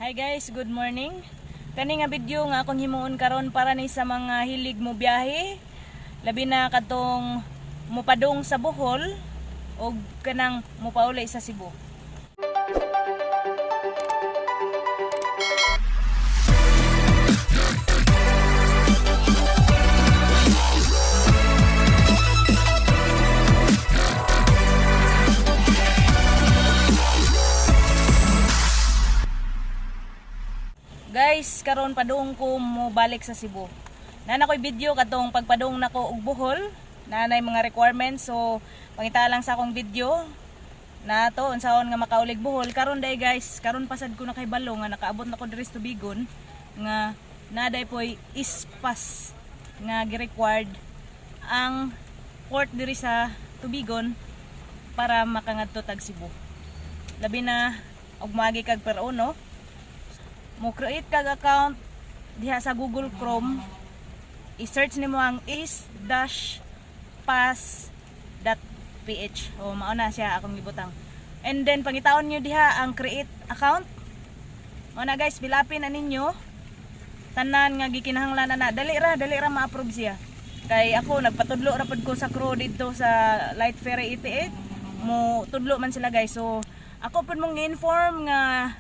Hi guys, good morning. Kani nga video nga akong himuon karon para ni sa mga hilig mo biyahe. Labi na katong mopadong sa Bohol o kanang mopaulay sa Cebu. Guys, karon padung ko mo balik sa Cebu. Nana ko'y video katong pagpadung nako og Bohol, nanay mga requirements, so pangita lang sa akong video na to unsaon nga makaulig Bohol. Karon day guys, karon pasad ko na kay balo nga nakaabot na ko diri sa Tubigon nga naday poy ispas nga gi-required ang port diri sa Tubigon para makangadto tag Cebu. Labi na og magi kag per uno mo create kag account diha sa Google Chrome, i-search nimo ang is-pass.ph o mao na siya akong gibutang, and then pangitaon nyo diha ang create account. Mao na guys, bilapin na ninyo tanan nga gikinahanglan na dali ra ma-approve siya. Kay ako nagpatudlo ra pud ko sa crew dito sa Light Ferry 88 mo tudlo man sila guys, so ako pud mong gi-inform nga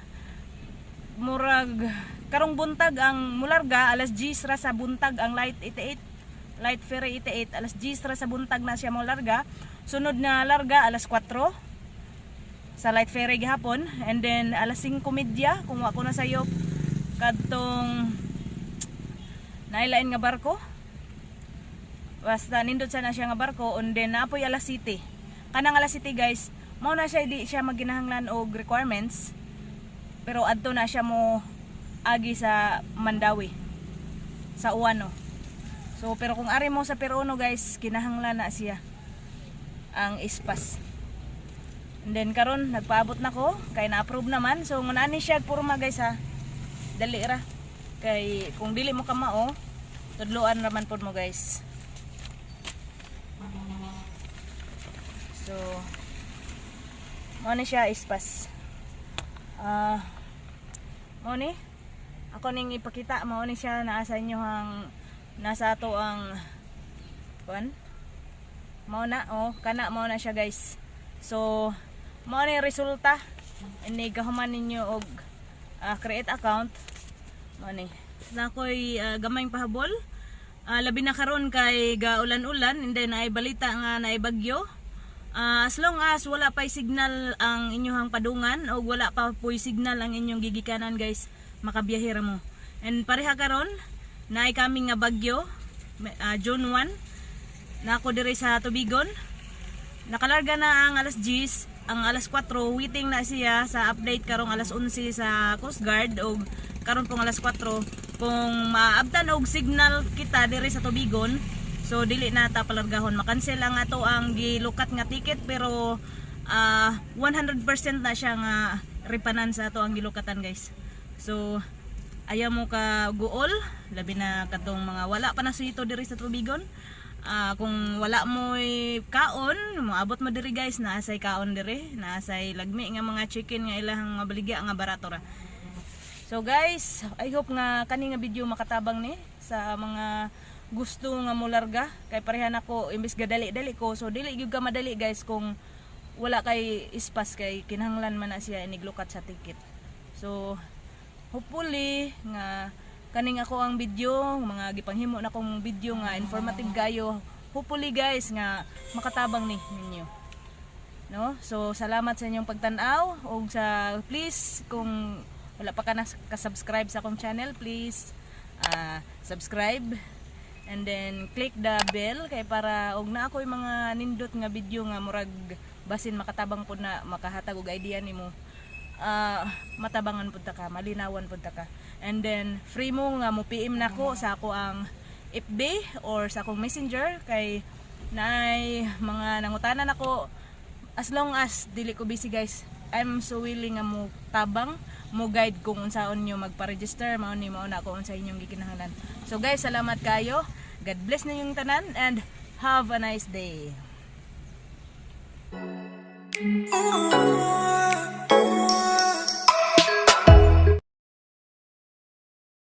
murag karong buntag ang mularga alas 10 ra sa buntag ang Light Ferry 88 alas 10 ra sa buntag na siya mularga. Sunod na larga alas 4 sa Light Ferry gihapon, and then alas 5:30 kung ako na sayo kadtong nailain nga barko, basta nindot sa na siya nga barko, and then naapoy alas 7. Kanang alas 7 guys, mao na siya di siya magginahanglan og requirements, pero adto na siya mo agi sa Mandawi sa Uwano. So pero kung ari mo sa Peruno guys, kinahanglan na siya ang ispas. And then karon nagpaabot na ko kay na-approve naman, so ngunaan ni siya porma guys ha. Dali ra kay kung dili mo kamao tudloan raman pod mo guys. So mo ni siya ispas. Mao ni ako ning ipakita, mao ni siya naa sa inyo hang nasa ato ang kuan. Mao na kana mao na siya guys. So mao ni resulta ini gahuman ninyo og create account. Mao ni na koy gamayng pahabol, labi na karon kay gaulan-ulan, and then ay balita nga naay bagyo. As long as wala pa'y signal ang inyong padungan o wala pa po'y signal ang inyong gigikanan guys, makabiyahira mo. And pareha karon naay kami nga bagyo, June 1 na ako diri sa Tubigon. Nakalarga na ang alas 10, ang alas 4 waiting na siya sa update karong alas 11 sa Coast Guard, o karon pong alas 4 kung maabtan og signal kita diri sa Tubigon, so dili na ta palargahon, makancel ang ato ang gilukat nga ticket, pero 100% na siya nga ripanan sa ato ang gilukatan guys. So ayaw mo ka guol, labi na katong mga wala pa na sito diri sa Tubigon. Kung wala mo kaon, moabot mo diri guys, naasay kaon diri, naasay lagmi nga mga chicken nga ilahang mabaligya nga barato ra. So guys, I hope nga kani nga video makatabang ni sa mga gusto nga mularga, kay parehan ako imbis gadali-dali ko, so dili gyud ka madali guys kung wala kay ispas, kay kinahanglan man na siya iniglukat sa ticket. So hopefully nga kaning ako ang video, mga gipanghimo na kong video nga informative gayo, hopefully guys nga makatabang ni ninyo, no? So salamat sa inyong pagtan-aw, og sa please kung wala pa ka na-subscribe sa akong channel, please subscribe. And then click the bell kay para og na ako yung mga nindot nga video nga murag basin makatabang pud na makahatag og idea nimo, matabangan pud ta ka, malinawan pud ta ka. And then free mo nga mo PM nako sa ako ang FB or sa akong Messenger, kay naay mga nangutanan ako. As long as dili ko busy guys, I'm so willing nga mo tabang mo guide kung unsaon nyo magpa-register, mao ni mao na ako unsa inyong gikinahanglan. So guys, salamat kayo. God bless ninyong tanan and have a nice day.